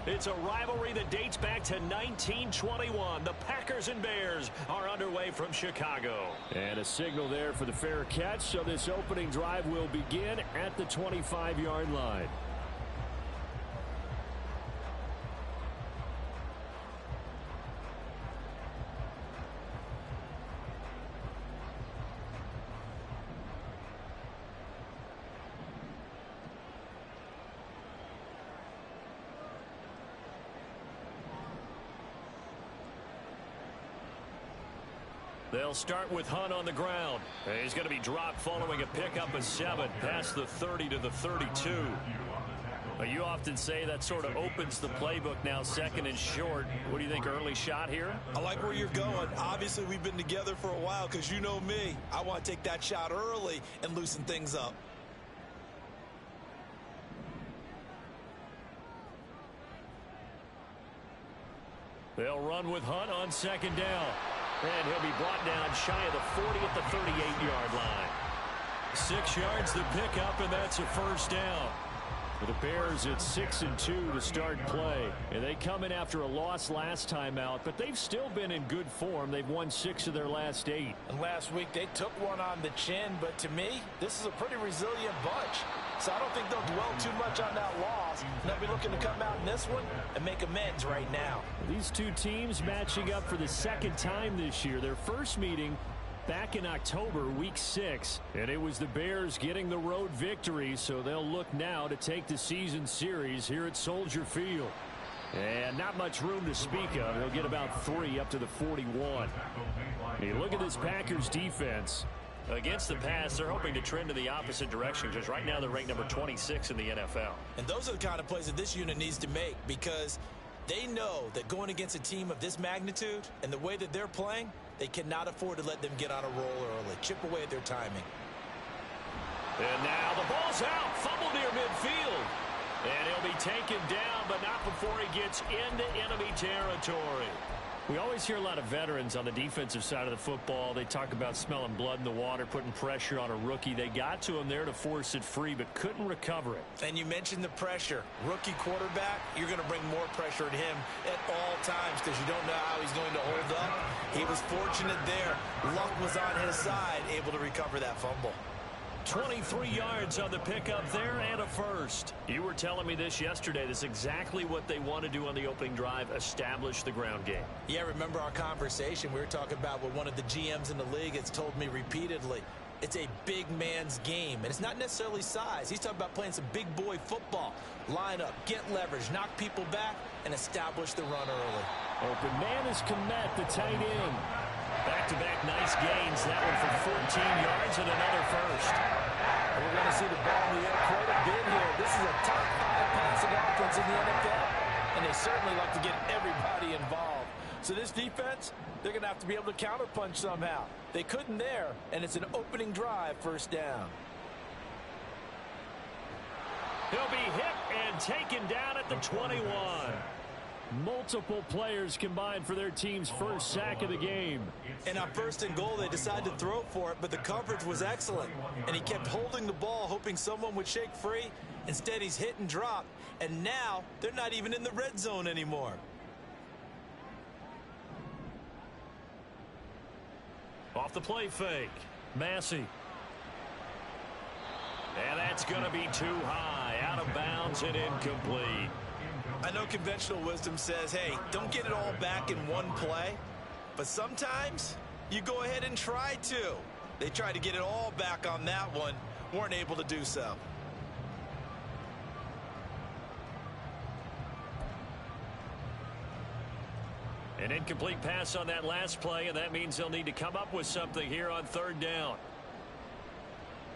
It's a rivalry that dates back to 1921. The Packers and Bears are underway from Chicago. And a signal there for the fair catch, so this opening drive will begin at the 25-yard line. They'll start with Hunt on the ground. He's going to be dropped following a pickup of 7 past the 30 to the 32. You often say that sort of opens the playbook now, second and short. What do you think, early shot here? I like where you're going. Obviously, we've been together for a while because you know me. I want to take that shot early and loosen things up. They'll run with Hunt on second down. And he'll be brought down shy of the 40 at the 38-yard line. 6 yards the pickup, and that's a first down. For the Bears, it's 6-2 to start play. And they come in after a loss last time out, but they've still been in good form. They've won 6 of their last 8. And last week, they took one on the chin, but to me, this is a pretty resilient bunch. So I don't think they'll dwell too much on that loss. They'll be looking to come out in this one and make amends right now. These two teams matching up for the second time this year. Their first meeting back in October, week 6. And it was the Bears getting the road victory, so they'll look now to take the season series here at Soldier Field. And not much room to speak of. They'll get about 3 up to the 41. Hey, look at this Packers defense. Against the pass, they're hoping to trend in the opposite direction because right now they're ranked number 26 in the NFL. And those are the kind of plays that this unit needs to make because they know that going against a team of this magnitude and the way that they're playing, they cannot afford to let them get on a roll early. Chip away at their timing. And now the ball's out. Fumble near midfield. And he'll be taken down, but not before he gets into enemy territory. We always hear a lot of veterans on the defensive side of the football. They talk about smelling blood in the water, putting pressure on a rookie. They got to him there to force it free, but couldn't recover it. And you mentioned the pressure. Rookie quarterback, you're going to bring more pressure at him at all times because you don't know how he's going to hold up. He was fortunate there. Luck was on his side, able to recover that fumble. 23 yards on the pickup there and a first. You were telling me this yesterday. This is exactly what they want to do on the opening drive, establish the ground game. Yeah, remember our conversation. We were talking about what one of the GMs in the league has told me repeatedly. It's a big man's game, and it's not necessarily size. He's talking about playing some big boy football. Line up, get leverage, knock people back, and establish the run early. Open man is Komet, the tight end. Back-to-back nice gains. That one for 14 yards and another first. We're going to see the ball in the air quite a bit here. This is a top 5 passing offense in the NFL, and they certainly like to get everybody involved. So this defense, they're going to have to be able to counterpunch somehow. They couldn't there, and it's an opening drive, first down. He'll be hit and taken down at the 21. Multiple players combined for their team's first sack of the game. And on first and goal, they decided to throw for it, but the coverage was excellent. And he kept holding the ball, hoping someone would shake free. Instead, he's hit and dropped. And now, they're not even in the red zone anymore. Off the play fake. Massey. And that's going to be too high. Out of bounds and incomplete. I know conventional wisdom says, hey, don't get it all back in one play. But sometimes you go ahead and try to. They tried to get it all back on that one. Weren't able to do so. An incomplete pass on that last play, and that means they'll need to come up with something here on third down.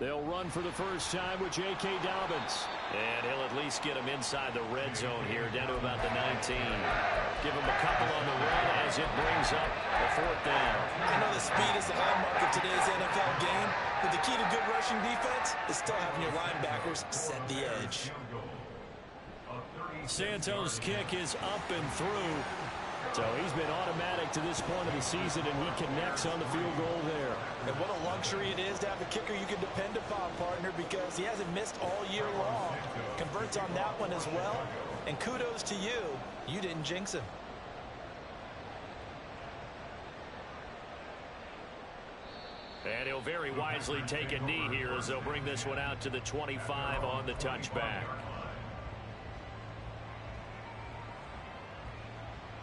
They'll run for the first time with J.K. Dobbins. And he'll at least get him inside the red zone here, down to about the 19. Give him a couple on the run as it brings up the fourth down. I know the speed is the hallmark of today's NFL game, but the key to good rushing defense is still having your linebackers set the edge. Santos' kick is up and through. So he's been automatic to this point of the season, and he connects on the field goal there. And what a luxury it is to have a kicker you can depend upon, partner, because he hasn't missed all year long. Converts on that one as well. And kudos to you. You didn't jinx him. And he'll very wisely take a knee here as they'll bring this one out to the 25 on the touchback.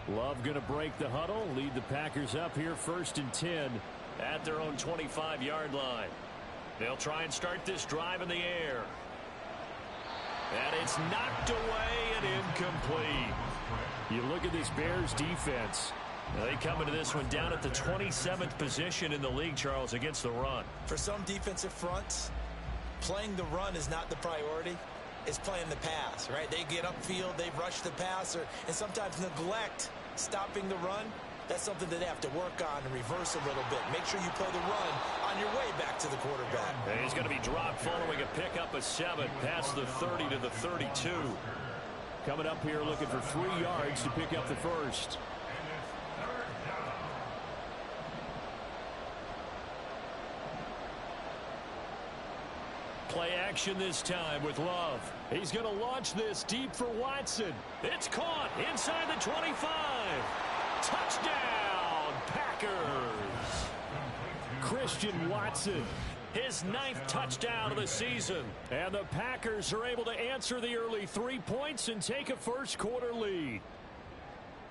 Love going to break the huddle, lead the Packers up here 1st and 10 at their own 25-yard line. They'll try and start this drive in the air. And it's knocked away and incomplete. You look at this Bears defense. They come into this one down at the 27th position in the league, Charles, against the run. For some defensive fronts, playing the run is not the priority. It's playing the pass, right? They get upfield, they rush the passer, and sometimes neglect stopping the run. That's something that they have to work on and reverse a little bit. Make sure you play the run on your way back to the quarterback. And he's going to be dropped following a pickup of 7 past the 30 to the 32. Coming up here looking for 3 yards to pick up the first. Play action this time with Love. He's going to launch this deep for Watson. It's caught inside the 25. Touchdown, Packers. Christian Watson, his 9th touchdown of the season. And the Packers are able to answer the early 3 points and take a first-quarter lead.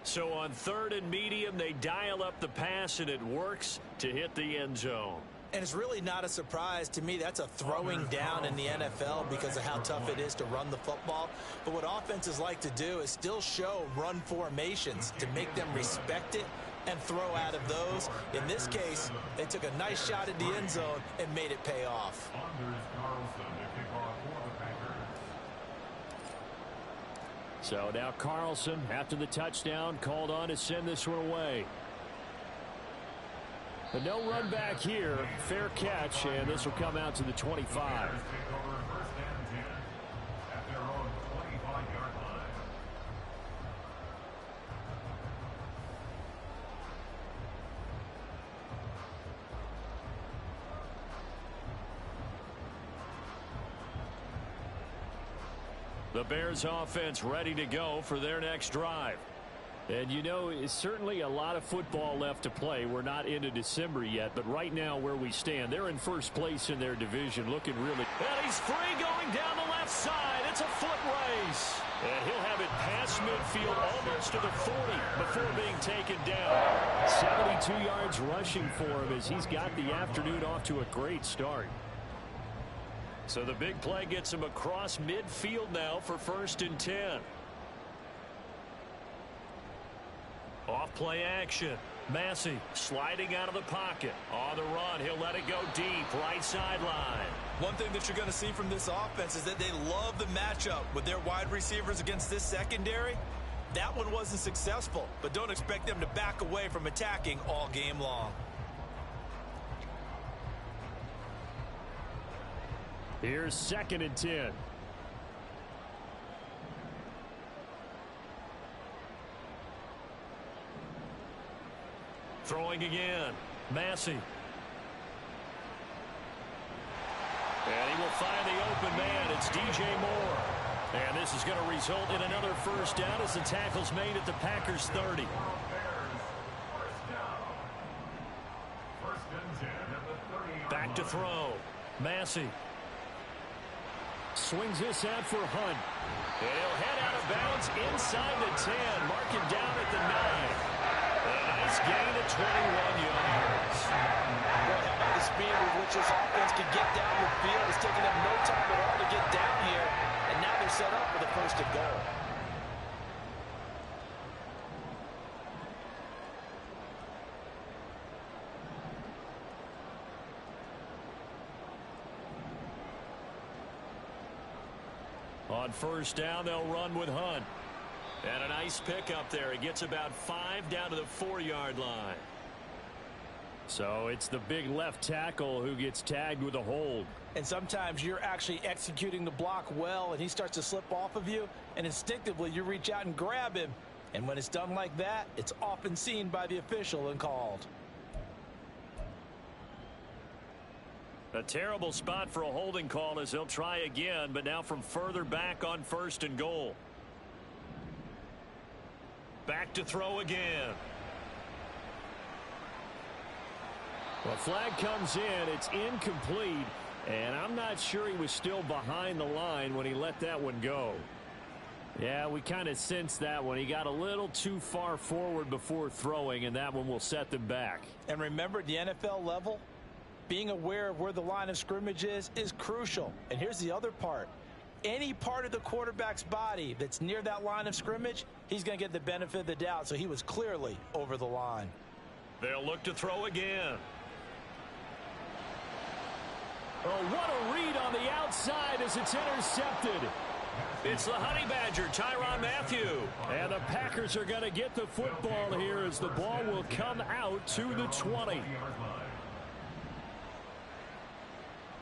So on 3rd and medium, they dial up the pass, and it works to hit the end zone. And it's really not a surprise to me. That's a throwing down in the NFL because of how tough it is to run the football. But what offenses like to do is still show run formations to make them respect it and throw out of those. In this case, they took a nice shot at the end zone and made it pay off. So now Carlson, after the touchdown, called on to send this one away. But no run back here. Fair catch, and this will come out to the 25. The Bears offense ready to go for their next drive. And you know, it's certainly a lot of football left to play. We're not into December yet, but right now where we stand, they're in first place in their division, looking really. And he's free going down the left side. It's a foot race. And he'll have it past midfield almost to the 40 before being taken down. 72 yards rushing for him as he's got the afternoon off to a great start. So the big play gets him across midfield now for 1st and 10. Off play action. Massey sliding out of the pocket. On the run, he'll let it go deep, right sideline. One thing that you're going to see from this offense is that they love the matchup with their wide receivers against this secondary. That one wasn't successful, but don't expect them to back away from attacking all game long. Here's 2nd and 10. Throwing again. Massey. And he will find the open man. It's DJ Moore. And this is going to result in another first down as the tackle's made at the Packers 30. Back to throw. Massey. Swings this out for Hunt. And he'll head out of bounds inside the 10. Marking down at the 9. A nice gain of 21 yards. Well, how about the speed with which this offense can get down the field? It's taking them no time at all to get down here. And now they're set up for the 1st and goal. On 1st down, they'll run with Hunt. And a nice pickup there. He gets about 5 down to the 4-yard line. So it's the big left tackle who gets tagged with a hold. And sometimes you're actually executing the block well, and he starts to slip off of you, and instinctively you reach out and grab him, And when it's done like that, it's often seen by the official and called. A terrible spot for a holding call as he'll try again, but now from further back on 1st and goal. Back to throw again. Well, flag comes in. It's incomplete, and I'm not sure he was still behind the line when he let that one go. Yeah, we kind of sensed that one. He got a little too far forward before throwing, and that one will set them back. And remember, at the NFL level, being aware of where the line of scrimmage is crucial. And here's the other part. Any part of the quarterback's body that's near that line of scrimmage, he's going to get the benefit of the doubt. So he was clearly over the line. They'll look to throw again. Oh, what a read on the outside as it's intercepted. It's the Honey Badger, Tyrann Mathieu. And the Packers are going to get the football here as the ball will come out to the 20.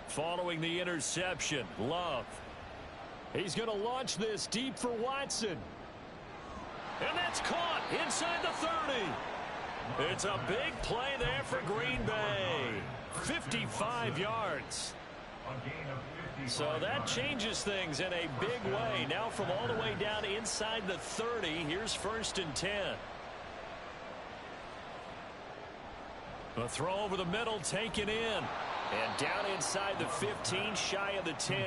Following the interception, Love. He's going to launch this deep for Watson. And that's caught inside the 30. It's a big play there for Green Bay. 55 yards. So that changes things in a big way. Now from all the way down inside the 30, here's 1st and 10. A throw over the middle taken in. And down inside the 15, shy of the 10.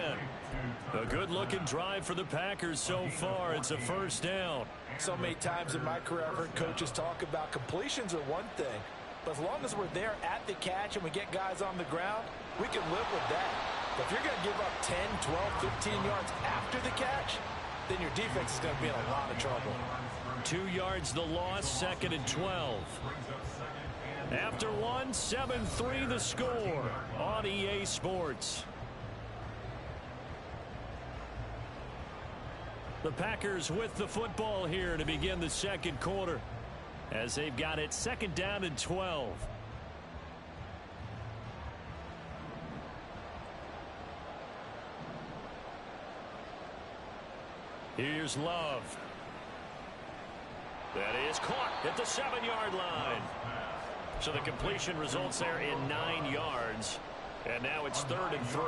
A good-looking drive for the Packers so far. It's a 1st down. So many times in my career, I've heard coaches talk about completions are one thing. But as long as we're there at the catch and we get guys on the ground, we can live with that. But if you're going to give up 10, 12, 15 yards after the catch, then your defense is going to be in a lot of trouble. 2 yards the loss, 2nd and 12. After 1, 7-3 the score on EA Sports. The Packers with the football here to begin the 2nd quarter as they've got it 2nd down and 12. Here's Love. That is caught at the 7-yard line. So the completion results there in 9 yards. And now it's 3rd and 3.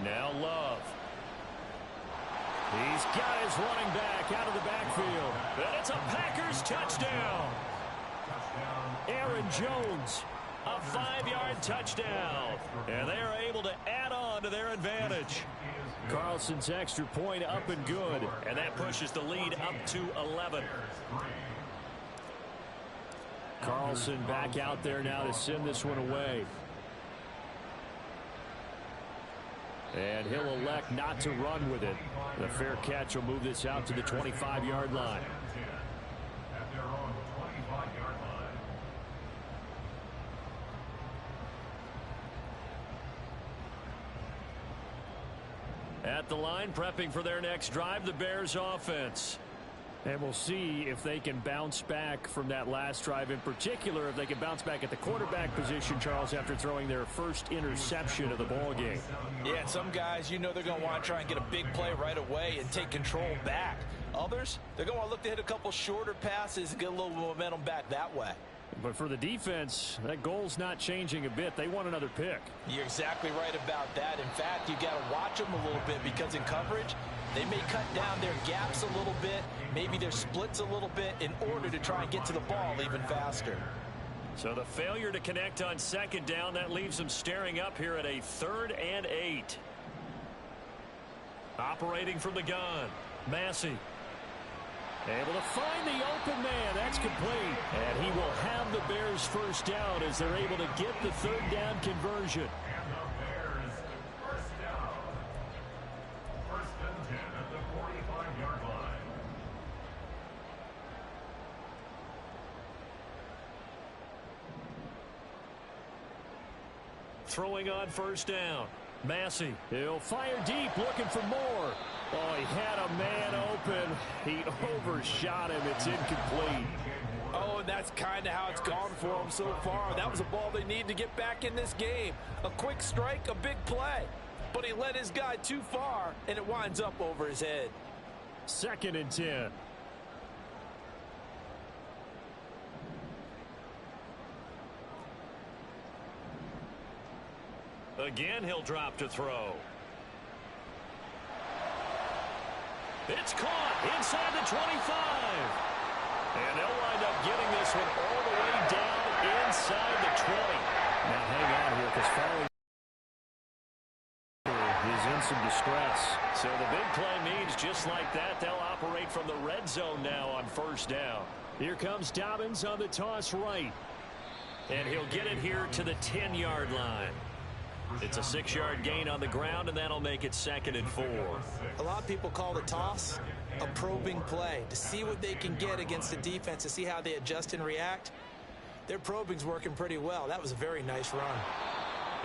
Now Love. He's got his running back out of the backfield. And it's a Packers touchdown. Aaron Jones. A 5-yard touchdown. And they are able to add on to their advantage. Carlson's extra point up and good. And that pushes the lead up to 11. Carlson back out there now to send this one away. And he'll elect not to run with it. The fair catch will move this out to the 25-yard line. At the line, prepping for their next drive, the Bears offense. And we'll see if they can bounce back from that last drive. In particular, if they can bounce back at the quarterback position, Charles, after throwing their first interception of the ball game. Yeah, some guys, you know they're going to want to try and get a big play right away and take control back. Others, they're going to want to look to hit a couple shorter passes and get a little momentum back that way. But for the defense, that goal's not changing a bit. They want another pick. You're exactly right about that. In fact, you got to watch them a little bit because in coverage, they may cut down their gaps a little bit, maybe their splits a little bit in order to try and get to the ball even faster. So the failure to connect on 2nd down, that leaves them staring up here at a 3rd and 8. Operating from the gun, Massey. Able to find the open man. That's complete. And he will have the Bears 1st down as they're able to get the 3rd down conversion. And the Bears 1st down. 1st and 10 at the 45-yard line. Throwing on 1st down. Massey. He'll fire deep, looking for more. Oh, he had a man open. He overshot him. It's incomplete. Oh, and that's kind of how it's gone for them so far. That was a ball they need to get back in this game. A quick strike, a big play. But he led his guy too far, and it winds up over his head. 2nd and 10. Again, he'll drop to throw. It's caught inside the 25. And they'll wind up getting this one all the way down inside the 20. Now hang on here because following is in some distress. So the big play means just like that, they'll operate from the red zone now on 1st down. Here comes Dobbins on the toss right. And he'll get it here to the 10-yard line. It's a 6-yard gain on the ground, and that'll make it 2nd and 4. A lot of people call the toss a probing play to see what they can get against the defense, to see how they adjust and react. Their probing's working pretty well. That was a very nice run.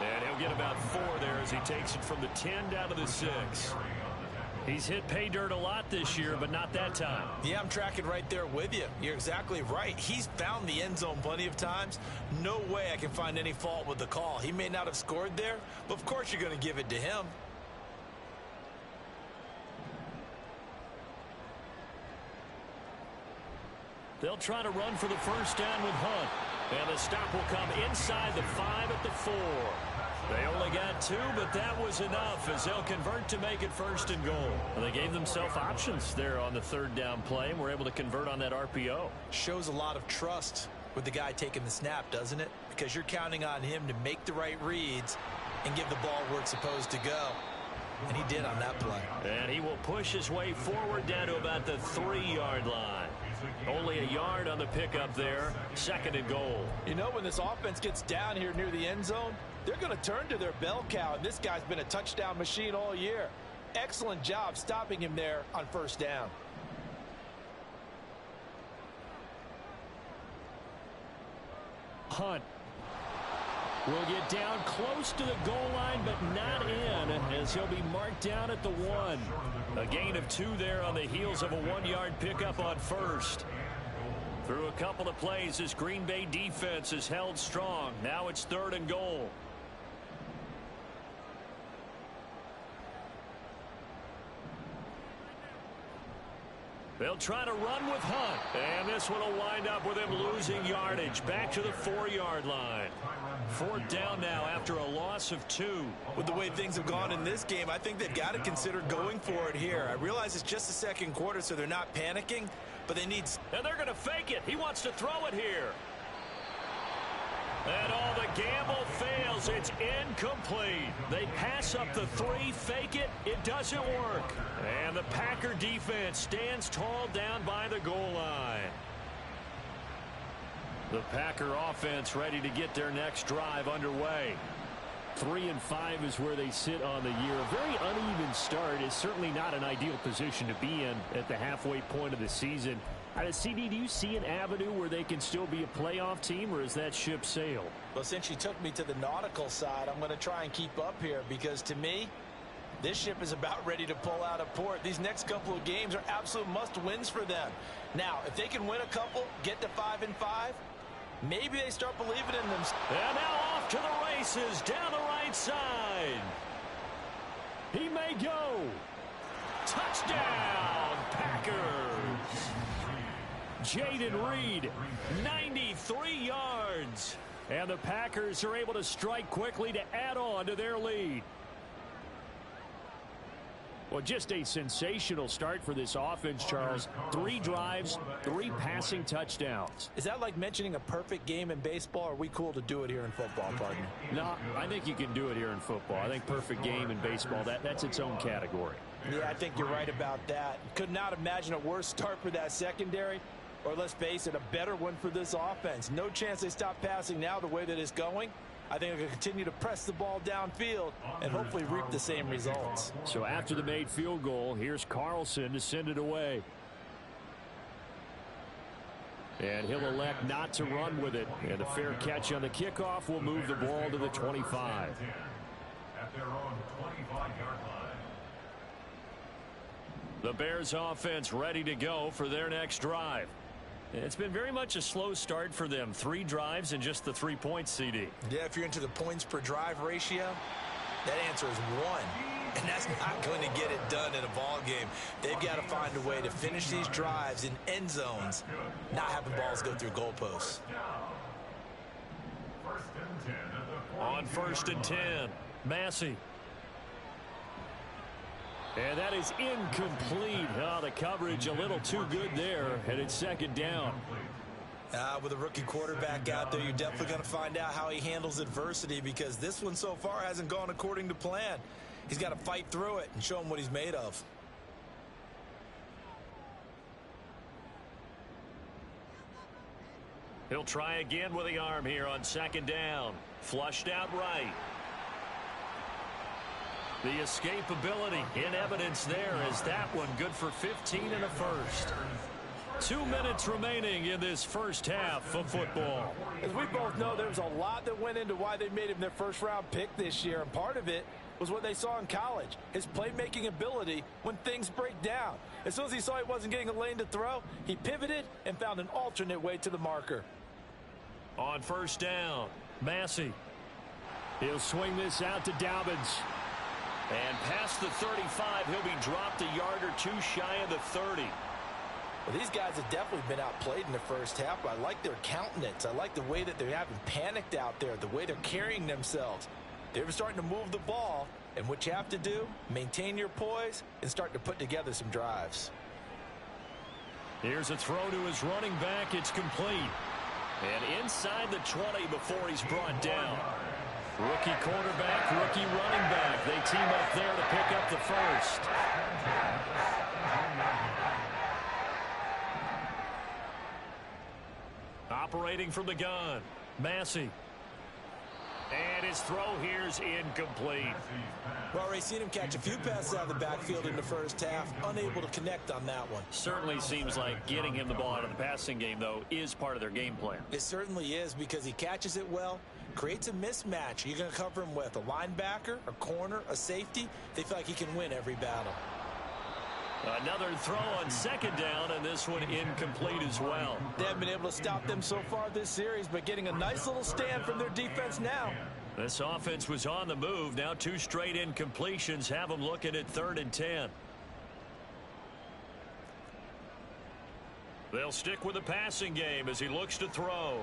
And he'll get about 4 there as he takes it from the 10 down to the 6. He's hit pay dirt a lot this year, but not that time. Yeah, I'm tracking right there with you. You're exactly right. He's found the end zone plenty of times. No way I can find any fault with the call. He may not have scored there, but of course you're going to give it to him. They'll try to run for the 1st down with Hunt. And the stop will come inside the 5 at the 4. They only got 2, but that was enough as they'll convert to make it 1st and goal. Well, they gave themselves options there on the 3rd down play and were able to convert on that RPO. Shows a lot of trust with the guy taking the snap, doesn't it? Because you're counting on him to make the right reads and give the ball where it's supposed to go. And he did on that play. And he will push his way forward down to about the 3-yard line. Only a yard on the pickup there. 2nd and goal. You know, when this offense gets down here near the end zone, they're going to turn to their bell cow, and this guy's been a touchdown machine all year. Excellent job stopping him there on 1st down. Hunt will get down close to the goal line, but not in, as he'll be marked down at the 1. A gain of 2 there on the heels of a 1-yard pickup on 1st. Through a couple of plays, this Green Bay defense is held strong. Now it's 3rd and goal. They'll try to run with Hunt. And this one will wind up with him losing yardage back to the 4-yard line. 4th down now after a loss of 2. With the way things have gone in this game, I think they've got to consider going for it here. I realize it's just the 2nd quarter, so they're not panicking, but they need... And they're going to fake it. He wants to throw it here. And all the gamble fails. It's incomplete. They pass up the 3, fake it. It doesn't work. And the Packer defense stands tall down by the goal line. The Packer offense ready to get their next drive underway. 3 and 5 is where they sit on the year. A very uneven start is certainly not an ideal position to be in at the halfway point of the season. CD, do you see an avenue where they can still be a playoff team, or is that ship sailed? Well, since you took me to the nautical side, I'm going to try and keep up here, because to me, this ship is about ready to pull out of port. These next couple of games are absolute must-wins for them. Now, if they can win a couple, get to 5 and 5, maybe they start believing in themselves. And now off to the races down the right side. He may go. Touchdown, Packers. Jaden Reed, 93 yards. And the Packers are able to strike quickly to add on to their lead. Well, just a sensational start for this offense, Charles. 3 drives, 3 passing touchdowns. Is that like mentioning a perfect game in baseball, or are we cool to do it here in football, partner? No, I think you can do it here in football. I think perfect game in baseball, that's its own category. Yeah, I think you're right about that. Could not imagine a worse start for that secondary, or let's face it, a better one for this offense. No chance they stop passing now the way that it's going. I think they're going to continue to press the ball downfield and hopefully reap the same results. So after the made field goal, here's Carlson to send it away. And he'll elect not to run with it. And the fair catch on the kickoff will move the ball to the 25. At their own 25-yard line. The Bears offense ready to go for their next drive. It's been very much a slow start for them. 3 drives and just the 3 points, CD. Yeah, if you're into the points per drive ratio, that answer is 1. And that's not going to get it done in a ball game. They've got to find a way to finish these drives in end zones, not having balls go through goalposts. On 1st and 10, Massey. And that is incomplete. Oh, the coverage a little too good there, and it's 2nd down. With a rookie quarterback out there, you're definitely going to find out how he handles adversity, because this one so far hasn't gone according to plan. He's got to fight through it and show him what he's made of. He'll try again with the arm here on 2nd down. Flushed out right. The escapability in evidence there as that one good for 15 and a first. 2 minutes remaining in this first half of football. As we both know, there was a lot that went into why they made him their first-round pick this year, and part of it was what they saw in college, his playmaking ability when things break down. As soon as he saw he wasn't getting a lane to throw, he pivoted and found an alternate way to the marker. On 1st down, Massey. He'll swing this out to Dobbins. And past the 35, he'll be dropped a yard or 2 shy of the 30. Well, these guys have definitely been outplayed in the first half, but I like their countenance. I like the way that they haven't panicked out there, the way they're carrying themselves. They're starting to move the ball, and what you have to do, maintain your poise and start to put together some drives. Here's a throw to his running back. It's complete. And inside the 20 before he's brought down. Rookie quarterback, rookie running back. They team up there to pick up the first. Operating from the gun, Massey. And his throw here's incomplete. Well, already seen him catch a few passes out of the backfield in the first half, unable to connect on that one. Certainly seems like getting him the ball out of the passing game, though, is part of their game plan. It certainly is, because he catches it well, creates a mismatch. You're going to cover him with a linebacker, a corner, a safety. They feel like he can win every battle. Another throw on 2nd down, and this one incomplete as well. They haven't been able to stop them so far this series, but getting a nice little stand from their defense now. This offense was on the move. Now 2 straight incompletions have them looking at 3rd and 10. They'll stick with the passing game as he looks to throw.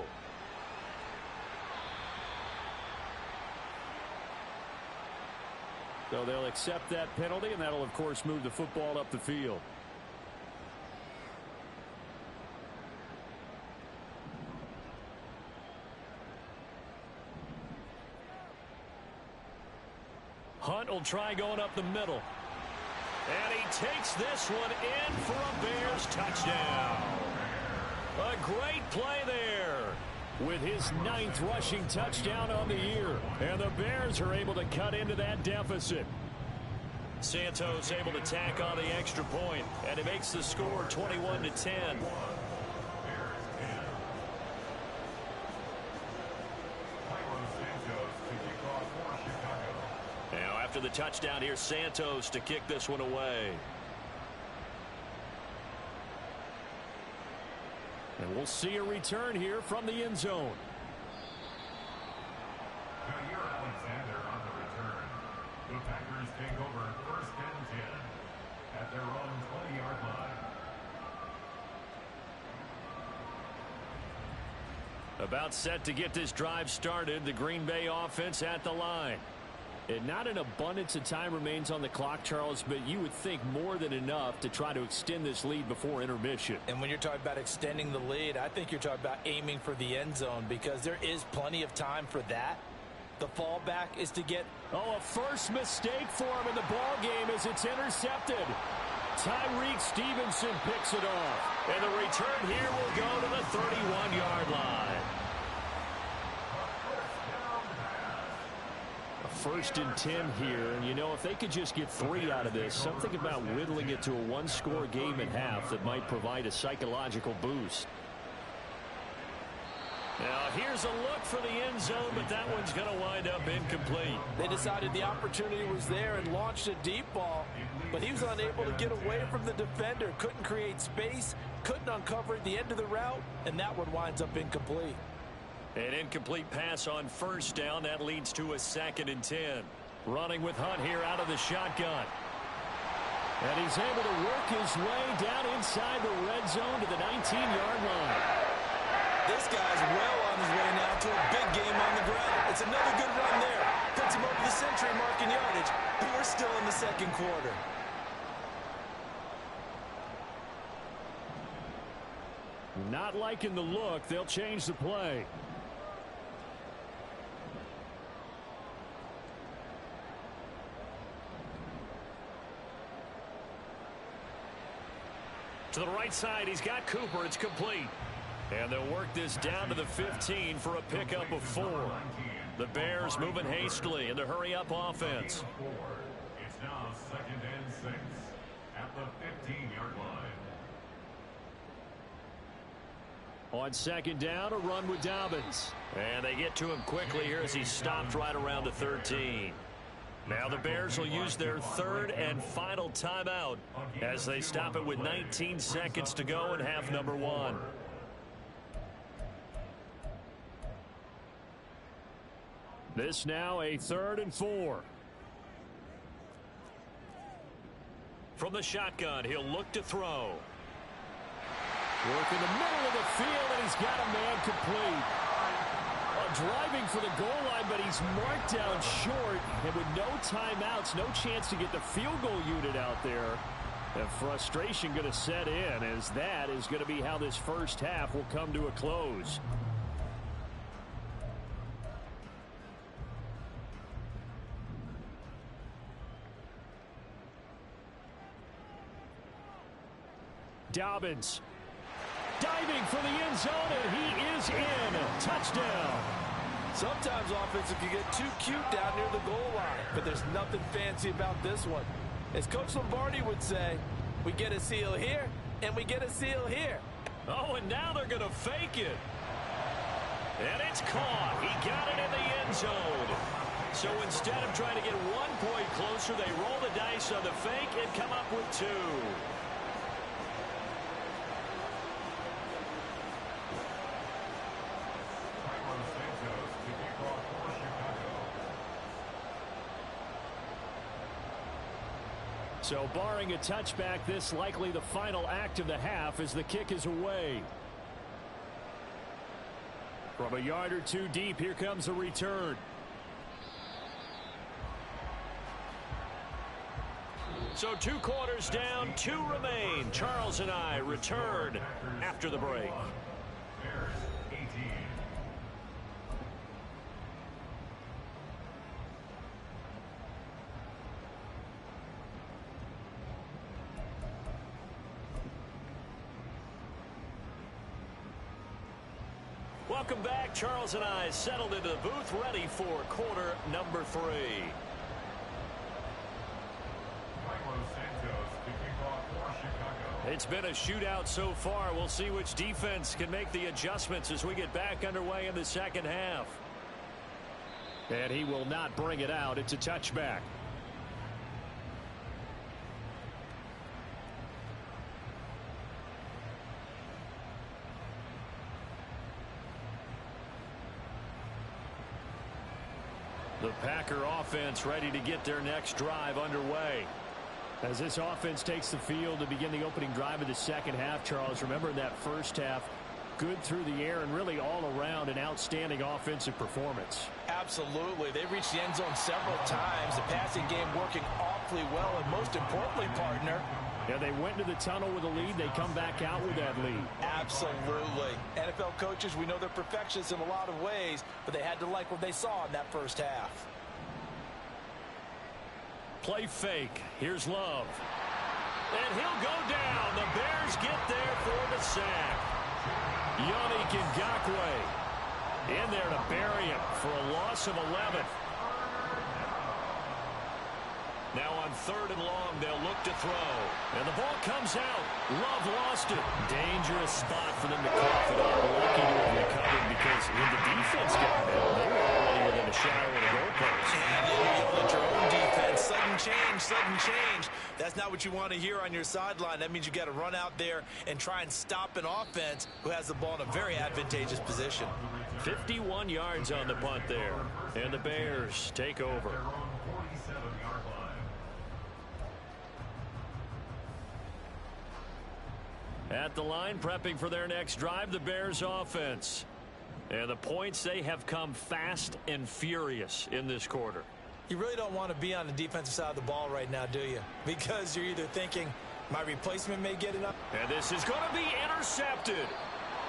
So they'll accept that penalty, and that'll, of course, move the football up the field. Hunt will try going up the middle. And he takes this one in for a Bears touchdown. A great play there. With his 9th rushing touchdown on the year. And the Bears are able to cut into that deficit. Santos able to tack on the extra point, and it makes the score 21-10. Now after the touchdown, here's Santos to kick this one away. And we'll see a return here from the end zone. Alexander on the return. The Packers take over 1st and 10 at their own 20-yard line. About set to get this drive started. The Green Bay offense at the line. And not an abundance of time remains on the clock, Charles, but you would think more than enough to try to extend this lead before intermission. And when you're talking about extending the lead, I think you're talking about aiming for the end zone, because there is plenty of time for that. The fallback is to get... Oh, a first mistake for him in the ball game as it's intercepted. Tyreek Stevenson picks it off. And the return here will go to the 31-yard line. 1st and 10 here, and you know, if they could just get 3 out of this, something about whittling it to a 1-score game at half that might provide a psychological boost. Now here's a look for the end zone, but that one's going to wind up incomplete. They decided the opportunity was there and launched a deep ball, but he was unable to get away from the defender. Couldn't create space, couldn't uncover the end of the route, and that one winds up incomplete. An incomplete pass on first down. That leads to a 2nd and 10. Running with Hunt here out of the shotgun. And he's able to work his way down inside the red zone to the 19-yard line. This guy's well on his way now to a big game on the ground. It's another good run there. Puts him over the century mark in yardage, and we're still in the second quarter. Not liking the look. They'll change the play. To the right side, he's got Cooper. It's complete. And they'll work this down to the 15 for a pickup of 4. The Bears moving hastily in the hurry-up offense. It's now 2nd and 6 at the 15-yard line. On 2nd down, a run with Dobbins. And they get to him quickly here as he stopped right around the 13. Now the Bears will use their 3rd and final timeout as they stop it with 19 seconds to go in half number 1. This now a 3rd and 4. From the shotgun, he'll look to throw. Work in the middle of the field, and he's got a man complete. Driving for the goal line, but he's marked down short. And with no timeouts, no chance to get the field goal unit out there. The frustration going to set in, as that is going to be how this first half will come to a close. Dobbins diving for the end zone, and he is in. Touchdown. Sometimes offensive can get too cute down near the goal line, but there's nothing fancy about this one. As Coach Lombardi would say, we get a seal here, and we get a seal here. Oh, and now they're going to fake it. And it's caught. He got it in the end zone. So instead of trying to get 1 point closer, they roll the dice on the fake and come up with 2. So barring a touchback, this likely the final act of the half as the kick is away. From a yard or 2 deep, here comes a return. So 2 quarters down, 2 remain. Charles and I return after the break. Bears 18. Welcome back. Charles and I settled into the booth, ready for quarter number 3. It's been a shootout so far. We'll see which defense can make the adjustments as we get back underway in the second half. And he will not bring it out. It's a touchback. The Packer offense ready to get their next drive underway. As this offense takes the field to begin the opening drive of the second half, Charles, remember in that first half, good through the air and really all around an outstanding offensive performance. Absolutely. They reached the end zone several times. The passing game working awfully well, and most importantly, partner, yeah, they went into the tunnel with a lead. They come back out with that lead. Absolutely. NFL coaches, we know they're perfectionists in a lot of ways, but they had to like what they saw in that first half. Play fake. Here's Love. And he'll go down. The Bears get there for the sack. Yannick Ngakoue in there to bury him for a loss of 11. Now on third and long. They'll look to throw. And the ball comes out. Love lost it. Dangerous spot for them to cough it up. Lucky to have recovered because when the defense got it, they were already within a shadow of the goalpost. And you yell at your own defense. Sudden change, sudden change. That's not what you want to hear on your sideline. That means you got to run out there and try and stop an offense who has the ball in a very advantageous position. 51 yards on the punt there. And the Bears take over. At the line, prepping for their next drive, the Bears offense. And the points, they have come fast and furious in this quarter. You really don't want to be on the defensive side of the ball right now, do you? Because you're either thinking, my replacement may get it up. And this is going to be intercepted.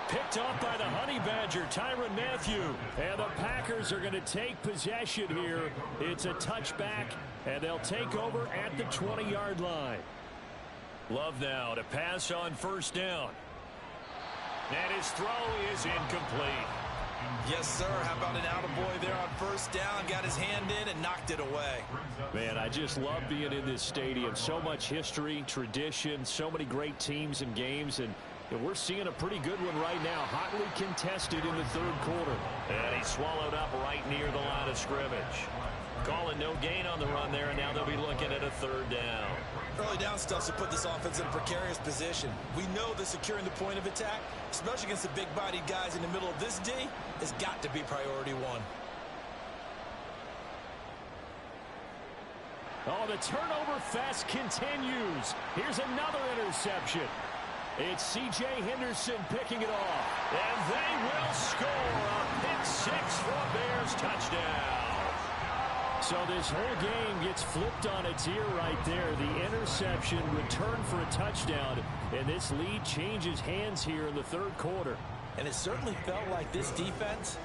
Picked off by the Honey Badger, Tyrann Mathieu. And the Packers are going to take possession here. It's a touchback, and they'll take over at the 20-yard line. Love now to pass on first down. And his throw is incomplete. Yes, sir. How about an attaboy there on first down? Got his hand in and knocked it away. Man, I just love being in this stadium. So much history, tradition, so many great teams and games, and we're seeing a pretty good one right now. Hotly contested in the third quarter. And he's swallowed up right near the line of scrimmage. Calling no gain on the run there, and now they'll be looking at a third down. Early down stuff to put this offense in a precarious position. We know that securing the point of attack, especially against the big-bodied guys in the middle of this D, has got to be priority one. Oh, the turnover fest continues. Here's another interception. It's C.J. Henderson picking it off. And they will score a pick six for a Bears touchdown. So this whole game gets flipped on its ear right there. The interception returned for a touchdown, and this lead changes hands here in the third quarter. And it certainly felt like this defense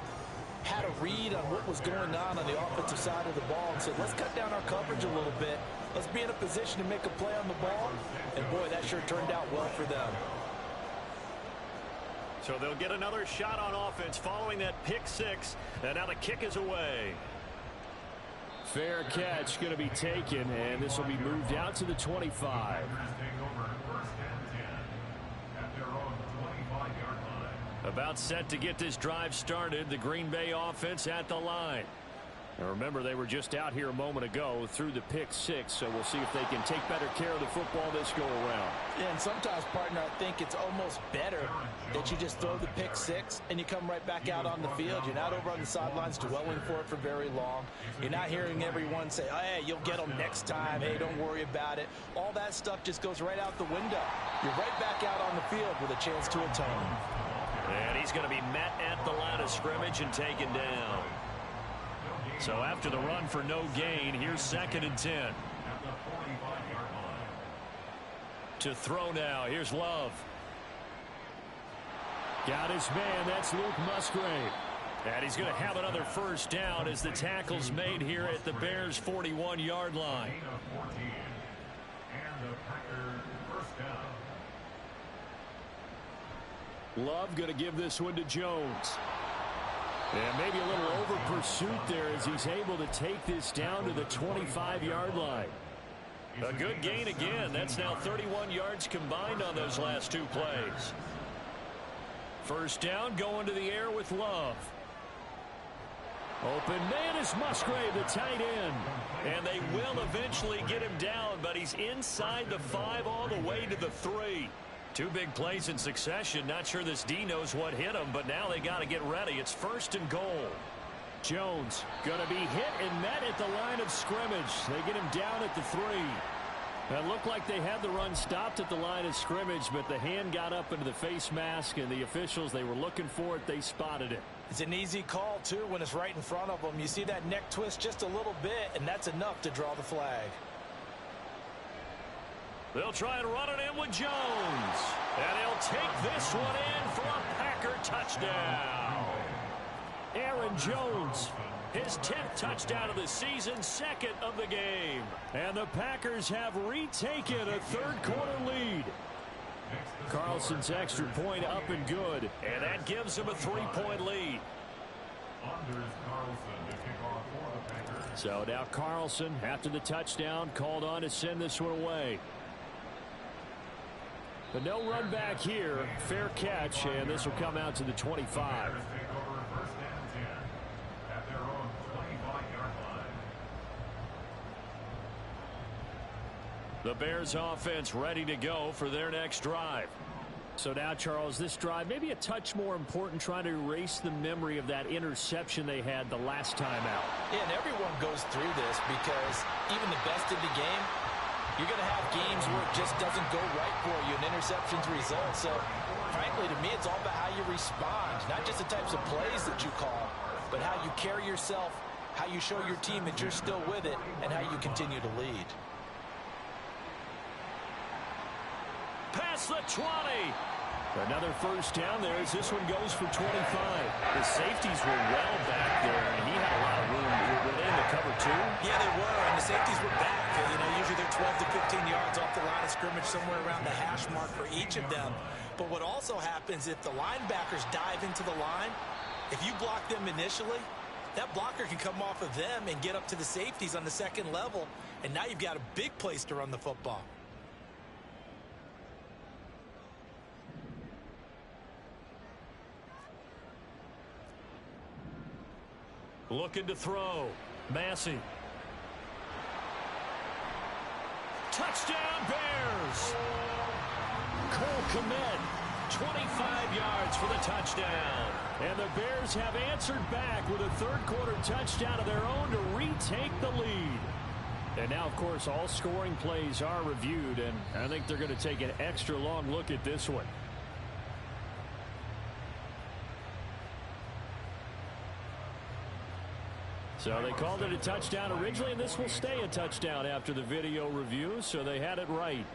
had a read on what was going on the offensive side of the ball and said, let's cut down our coverage a little bit. Let's be in a position to make a play on the ball. And, boy, that sure turned out well for them. So they'll get another shot on offense following that pick six. And now the kick is away. Fair catch going to be taken, and this will be moved out to the 25. About set to get this drive started, the Green Bay offense at the line. Now remember, they were just out here a moment ago through the pick six, so we'll see if they can take better care of the football this go around. Yeah, and sometimes, partner, I think it's almost better that you just throw the pick six and you come right back out on the field. You're not over on the sidelines dwelling for it for very long. You're not hearing everyone say, oh, hey, you'll get them next time. Hey, don't worry about it. All that stuff just goes right out the window. You're right back out on the field with a chance to atone. And he's going to be met at the line of scrimmage and taken down. So after the run for no gain, here's 2nd and 10. To throw now, here's Love. Got his man, that's Luke Musgrave. And he's going to have another first down as the tackle's made here at the Bears' 41-yard line. Love going to give this one to Jones. And maybe a little over pursuit there as he's able to take this down to the 25-yard line. A good gain again. That's now 31 yards combined on those last two plays. First down, going to the air with Love. Open man is Musgrave, the tight end. And they will eventually get him down, but he's inside the 5 all the way to the 3. Two big plays in succession. Not sure this D knows what hit him, but now they got to get ready. It's 1st and goal. Jones going to be hit and met at the line of scrimmage. They get him down at the 3. It looked like they had the run stopped at the line of scrimmage, but the hand got up into the face mask, and the officials, they were looking for it. They spotted it. It's an easy call, too, when it's right in front of them. You see that neck twist just a little bit, and that's enough to draw the flag. They'll try and run it in with Jones. And he'll take this one in for a Packer touchdown. Aaron Jones, his 10th touchdown of the season, 2nd of the game. And the Packers have retaken a third-quarter lead. Carlson's extra point up and good. And that gives them a 3-point lead. Anders Carlson to kick off for the Packers. So now Carlson, after the touchdown, called on to send this one away. But no run back here. Fair catch, and this will come out to the 25. Bears take over first and 10 at their own 25-yard line. The Bears offense ready to go for their next drive. So now, Charles, this drive maybe a touch more important, trying to erase the memory of that interception they had the last time out. Yeah, and everyone goes through this because even the best in the game, you're going to have games where it just doesn't go right for you and interceptions result. So, frankly, to me, it's all about how you respond, not just the types of plays that you call, but how you carry yourself, how you show your team that you're still with it, and how you continue to lead. Past the 20. Another first down there as this one goes for 25. The safeties were well back there, and he had a lot of room. Were they in the cover two? Yeah, they were, and the safeties were back. You know, usually they're 12 to 15 yards off the line of scrimmage, somewhere around the hash mark for each of them. But what also happens if the linebackers dive into the line, if you block them initially, that blocker can come off of them and get up to the safeties on the second level, and now you've got a big place to run the football. Looking to throw. Massey. Touchdown, Bears! Cole Kmet, 25 yards for the touchdown. And the Bears have answered back with a third-quarter touchdown of their own to retake the lead. And now, of course, all scoring plays are reviewed, and I think they're going to take an extra long look at this one. So they called it a touchdown originally, and this will stay a touchdown after the video review, so they had it right.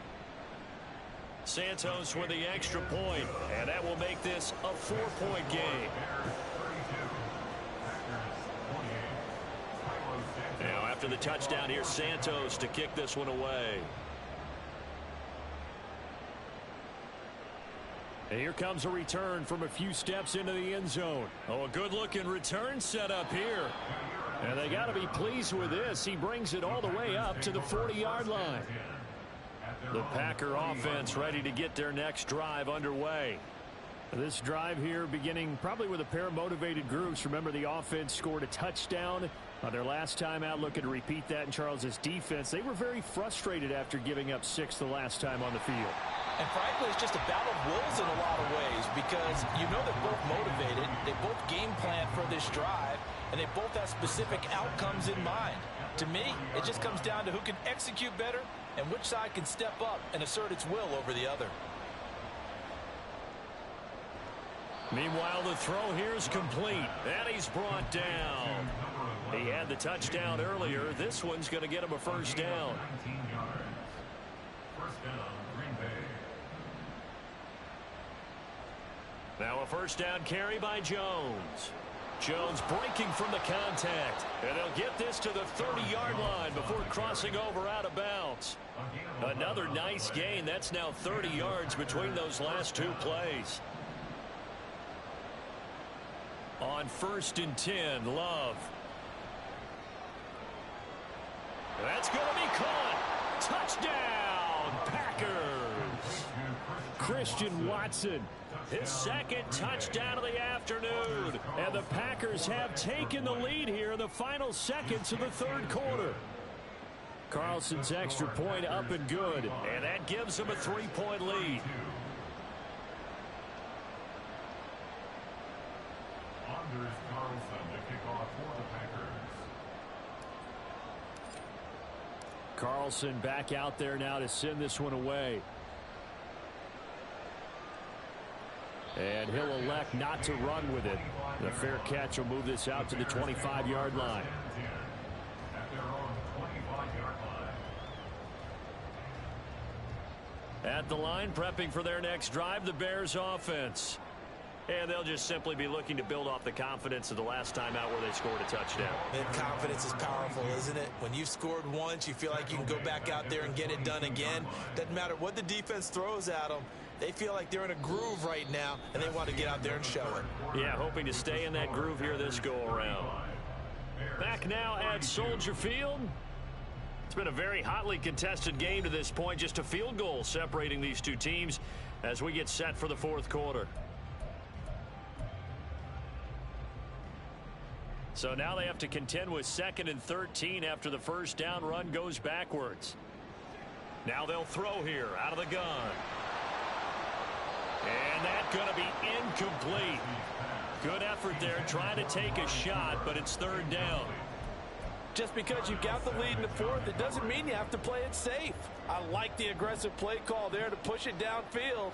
Santos with the extra point, and that will make this a 4-point game. Now after the touchdown, here's Santos to kick this one away. And here comes a return from a few steps into the end zone. Oh, a good-looking return set up here. And they got to be pleased with this. He brings it all the way up to the 40-yard line. The Packer offense ready to get their next drive underway. This drive here beginning probably with a pair of motivated groups. Remember, the offense scored a touchdown on their last time out. Looking to repeat that in Charles's defense. They were very frustrated after giving up 6 the last time on the field. And frankly, it's just a battle of wills in a lot of ways because you know they're both motivated. They both game plan for this drive, and they both have specific outcomes in mind. To me, it just comes down to who can execute better and which side can step up and assert its will over the other. Meanwhile, the throw here is complete, and he's brought down. He had the touchdown earlier. This one's going to get him a first down. First down, Green Bay. Now a first down carry by Jones. Jones breaking from the contact. And they'll get this to the 30-yard line before crossing over out of bounds. Another nice gain. That's now 30 yards between those last two plays. On 1st and 10, Love. That's going to be caught. Touchdown, Packers. Christian Watson. His second touchdown of the afternoon. And the Packers have taken the lead here in the final seconds of the third quarter. Carlson's extra point up and good. And that gives them a 3-point lead. Anders Carlson to kick off for the Packers. Carlson back out there now to send this one away. And he'll elect not to run with it. The fair catch will move this out to the 25-yard line. At their own 25-yard line. At the line, prepping for their next drive, the Bears offense. And they'll just simply be looking to build off the confidence of the last time out where they scored a touchdown. And confidence is powerful, isn't it? When you've scored once, you feel like you can go back out there and get it done again. Doesn't matter what the defense throws at them. They feel like they're in a groove right now, and they want to get out there and show it. Yeah, hoping to stay in that groove here this go-around. Back now at Soldier Field. It's been a very hotly contested game to this point. Just a field goal separating these two teams as we get set for the fourth quarter. So now they have to contend with 2nd and 13 after the first down run goes backwards. Now they'll throw here out of the gun. And that's going to be incomplete. Good effort there trying to take a shot, but it's 3rd down. Just because you got the lead in the fourth, it doesn't mean you have to play it safe. I like the aggressive play call there to push it downfield.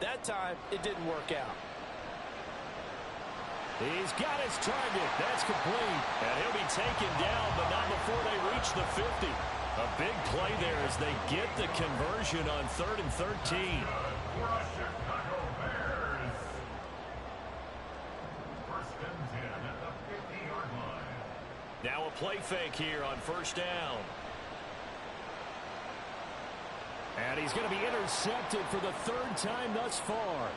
That time, it didn't work out. He's got his target. That's complete. And he'll be taken down, but not before they reach the 50. A big play there as they get the conversion on 3rd and 13. Chicago Bears. 1st and 10 at the 50-yard line. Now a play fake here on 1st down. And he's going to be intercepted for the 3rd time thus far.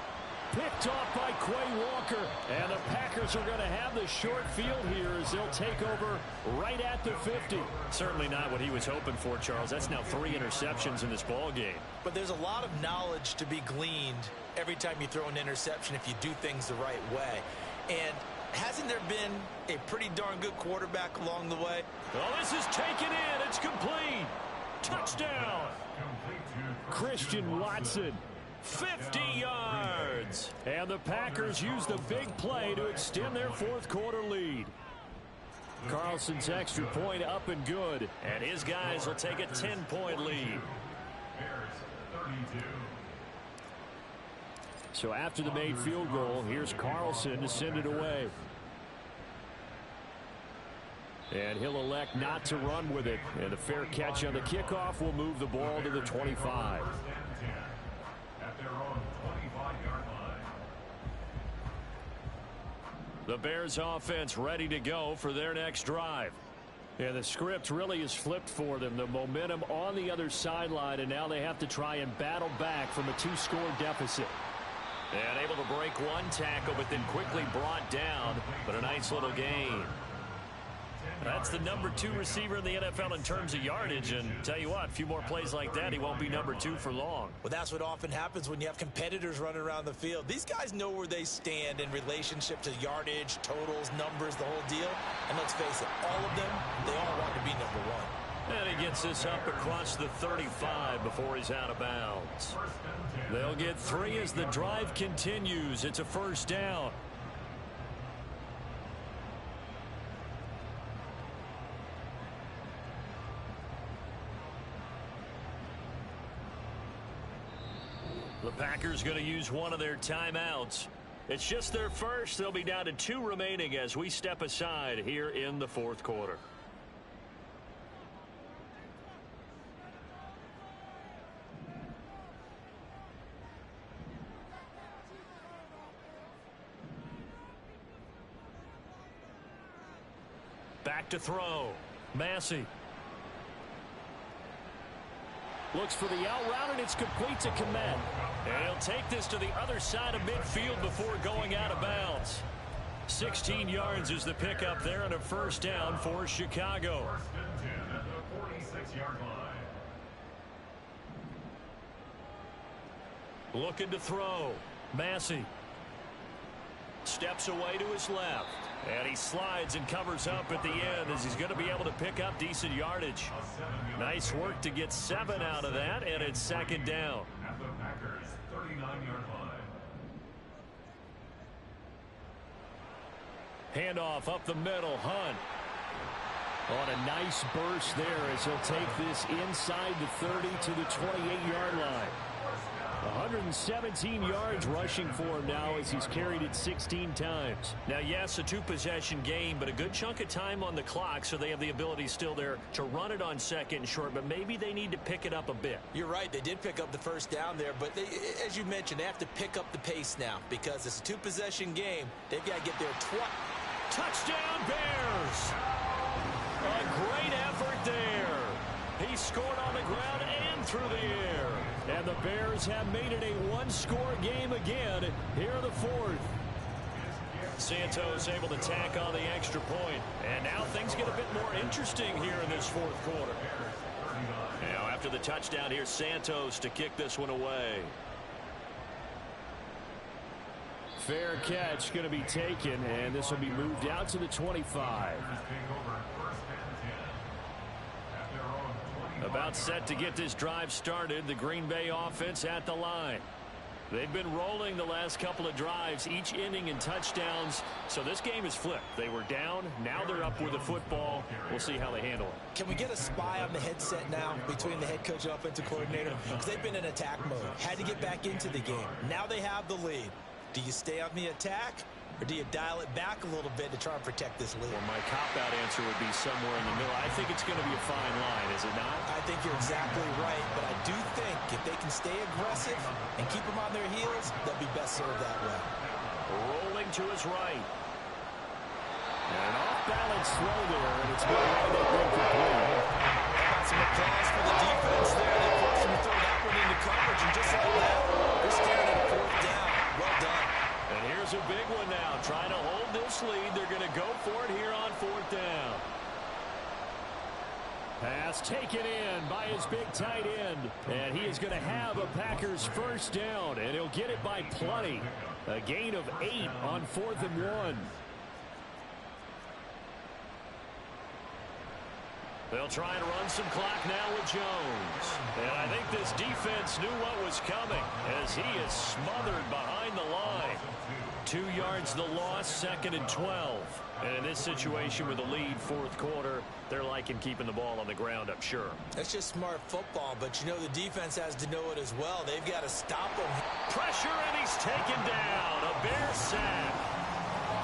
Picked off by Quay Walker. And the Packers are going to have the short field here as they'll take over right at the 50. Certainly not what he was hoping for, Charles. That's now 3 interceptions in this ball game. But there's a lot of knowledge to be gleaned every time you throw an interception if you do things the right way. And hasn't there been a pretty darn good quarterback along the way? Oh, this is taken in. It's complete. Touchdown. Christian Watson. 50 yards. And the Packers use the big play to extend their fourth quarter lead. Carlson's extra point up and good. And his guys will take a 10-point lead. So after the made field goal, here's Carlson to send it away. And he'll elect not to run with it. And a fair catch on the kickoff will move the ball to the 25. The Bears offense ready to go for their next drive. Yeah, the script really is flipped for them. The momentum on the other sideline, and now they have to try and battle back from a 2-score deficit. And able to break one tackle, but then quickly brought down. But a nice little gain. That's the number 2 receiver in the NFL in terms of yardage. And tell you what, a few more plays like that, he won't be number 2 for long. Well, that's what often happens when you have competitors running around the field. These guys know where they stand in relationship to yardage, totals, numbers, the whole deal. And let's face it, all of them, they all want to be number 1. And he gets this up across the 35 before he's out of bounds. They'll get 3 as the drive continues. It's a 1st down. The Packers going to use one of their timeouts. It's just their first. They'll be down to 2 remaining as we step aside here in the fourth quarter. Back to throw. Massey. Looks for the out route, and it's complete to Komet. And he'll take this to the other side of midfield before going out of bounds. 16 yards is the pickup there and a 1st down for Chicago. 1st and 10 at the 46-yard line. Looking to throw. Massey. Steps away to his left. And he slides and covers up at the end as he's going to be able to pick up decent yardage. Nice work to get 7 out of that, and it's 2nd down. At the Packers' 39-yard line. Handoff up the middle. Hunt. On a nice burst there as he'll take this inside the 30 to the 28-yard line. 117 yards rushing for him now as he's carried it 16 times. Now, yes, a 2-possession game, but a good chunk of time on the clock, so they have the ability still there to run it on 2nd and short, but maybe they need to pick it up a bit. You're right. They did pick up the 1st down there, but they, as you mentioned, they have to pick up the pace now because it's a 2-possession game. They've got to get their touchdown Bears! A great effort there. He scored on the ground and through the air. And the Bears have made it a one-score game again here in the fourth. Santos able to tack on the extra point. And now things get a bit more interesting here in this fourth quarter. Now after the touchdown, here's Santos to kick this one away. Fair catch going to be taken, and this will be moved out to the 25. About set to get this drive started. The Green Bay offense at the line. They've been rolling the last couple of drives, each inning in touchdowns. So this game is flipped. They were down. Now they're up with the football. We'll see how they handle it. Can we get a spy on the headset now between the head coach and offensive coordinator? Because they've been in attack mode. Had to get back into the game. Now they have the lead. Do you stay on the attack, or do you dial it back a little bit to try and protect this lead? Well, my cop-out answer would be somewhere in the middle. I think it's going to be a fine line, is it not? I think you're exactly right, but I do think if they can stay aggressive and keep them on their heels, they'll be best served that way. Rolling to his right. And an off-balance throw there, and it's going to wind up incomplete. Got some applause for the defense there. They forced him to throw that one into coverage, and just like that, they're staring at a fourth down. Well done. And here's a big one now. Trying to hold this lead. They're going to go for it here on fourth down. Pass taken in by his big tight end. And he is going to have a Packers first down. And he'll get it by plenty. A gain of 8 on 4th and 1. They'll try and run some clock now with Jones. And I think this defense knew what was coming as he is smothered behind the line. 2 yards the loss, 2nd and 12. And in this situation with the lead, fourth quarter, they're liking keeping the ball on the ground, I'm sure. That's just smart football, but you know the defense has to know it as well. They've got to stop him. Pressure, and he's taken down. A Bears sack.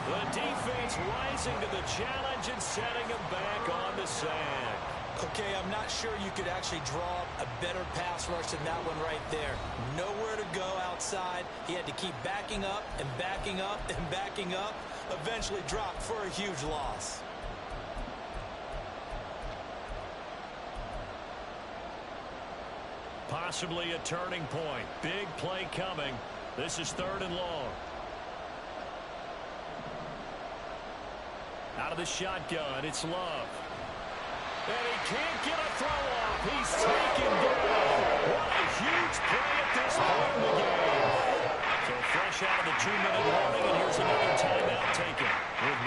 The defense rising to the challenge and setting him back on the sack. Okay, I'm not sure you could actually draw a better pass rush than that one right there. Nowhere to go outside. He had to keep backing up and backing up and backing up. Eventually dropped for a huge loss. Possibly a turning point. Big play coming. This is 3rd and long. Out of the shotgun, it's Love. And he can't get a throw off. He's taken down. What a huge play at this point in the game. So fresh out of the 2-minute warning, and here's another timeout taken with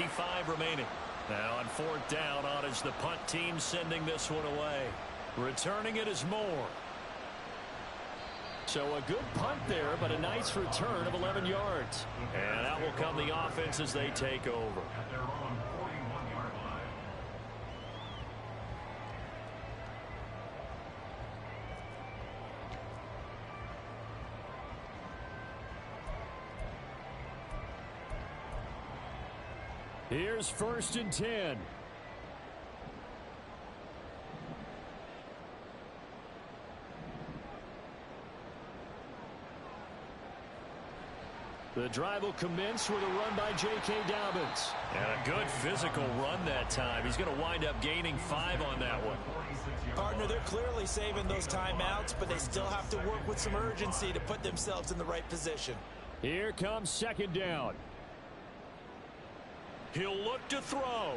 1:55 remaining. Now on 4th down, on is the punt team sending this one away. Returning it is Moore. So a good punt there, but a nice return of 11 yards. And that will come the offense as they take over. At their own 41-yard line. Here's 1st and 10. The drive will commence with a run by J.K. Dobbins. And a good physical run that time. He's going to wind up gaining 5 on that one. Partner, they're clearly saving those timeouts, but they still have to work with some urgency to put themselves in the right position. Here comes 2nd down. He'll look to throw.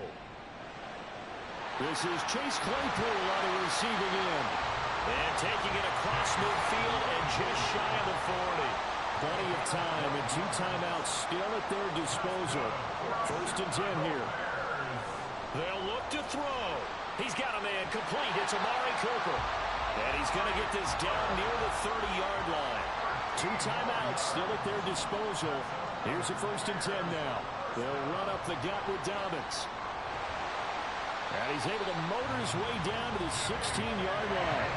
This is Chase Claypool on the receiving end. And taking it across midfield and just shy of the 40. Plenty of time and 2 timeouts still at their disposal. 1st and 10 here. They'll look to throw. He's got a man complete. It's Amari Cooper. And he's going to get this down near the 30-yard line. 2 timeouts still at their disposal. Here's a 1st and 10 now. They'll run up the gut with Dobbins. And he's able to motor his way down to the 16-yard line.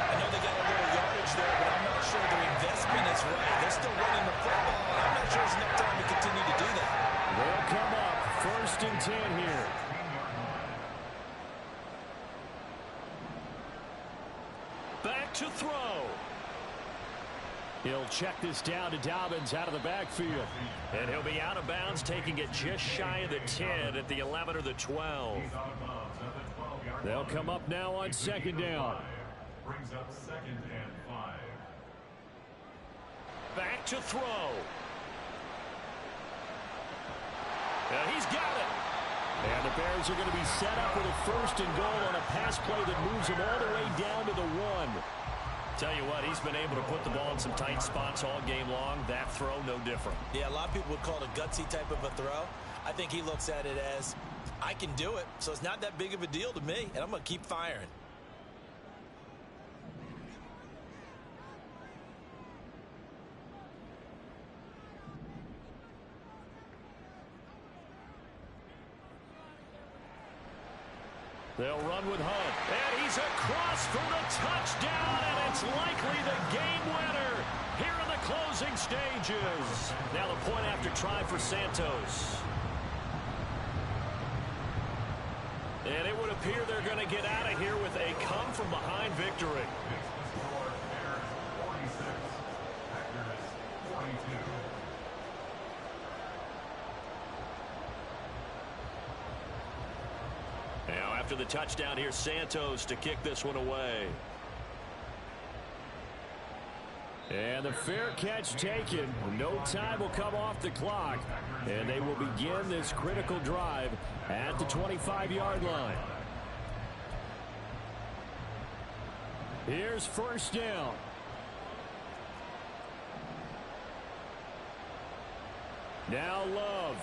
I know they got a little yardage there, but I'm not sure their investment is right. They're still running the football, and I'm not sure there's enough time to continue to do that. They'll come up 1st and 10 here. Back to throw. He'll check this down to Dobbins out of the backfield. And he'll be out of bounds, taking it just shy of the 10 at the 11 or the 12. He's out of bounds at the 12-yard They'll come up now on second down. Brings up 2nd and 5. Back to throw. And he's got it. And the Bears are going to be set up with a 1st and goal on a pass play that moves them all the way down to the 1. Tell you what, he's been able to put the ball in some tight spots all game long. That throw, no different. Yeah, a lot of people would call it a gutsy type of a throw. I think he looks at it as, I can do it, so it's not that big of a deal to me, and I'm going to keep firing. They'll run with Hunt. And he's across for the touchdown, and it's likely the game winner here in the closing stages. Now the point after try for Santos. And it would appear they're going to get out of here with a come-from-behind victory. Makes the score Bears 46, Packers 42. Now after the touchdown, here's Santos to kick this one away. And the fair catch taken. No time will come off the clock. And they will begin this critical drive at the 25-yard line. Here's 1st down. Now Love.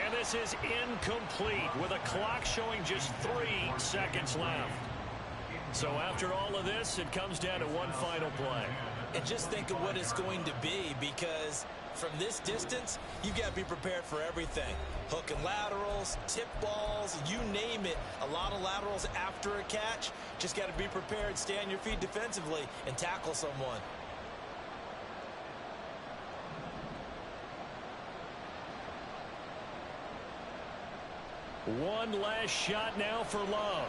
And this is incomplete with a clock showing just 3 seconds left. So after all of this, it comes down to one final play. And just think of what it's going to be, because from this distance, you've got to be prepared for everything. Hook and laterals, tip balls, you name it. A lot of laterals after a catch. Just got to be prepared, stay on your feet defensively, and tackle someone. One last shot now for Love.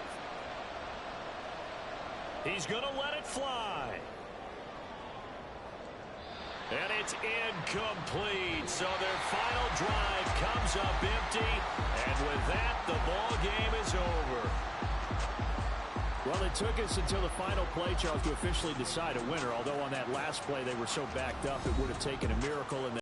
He's going to let it fly. And it's incomplete. So their final drive comes up empty. And with that, the ball game is over. Well, it took us until the final play, Charles, to officially decide a winner. Although on that last play they were so backed up, it would have taken a miracle in that.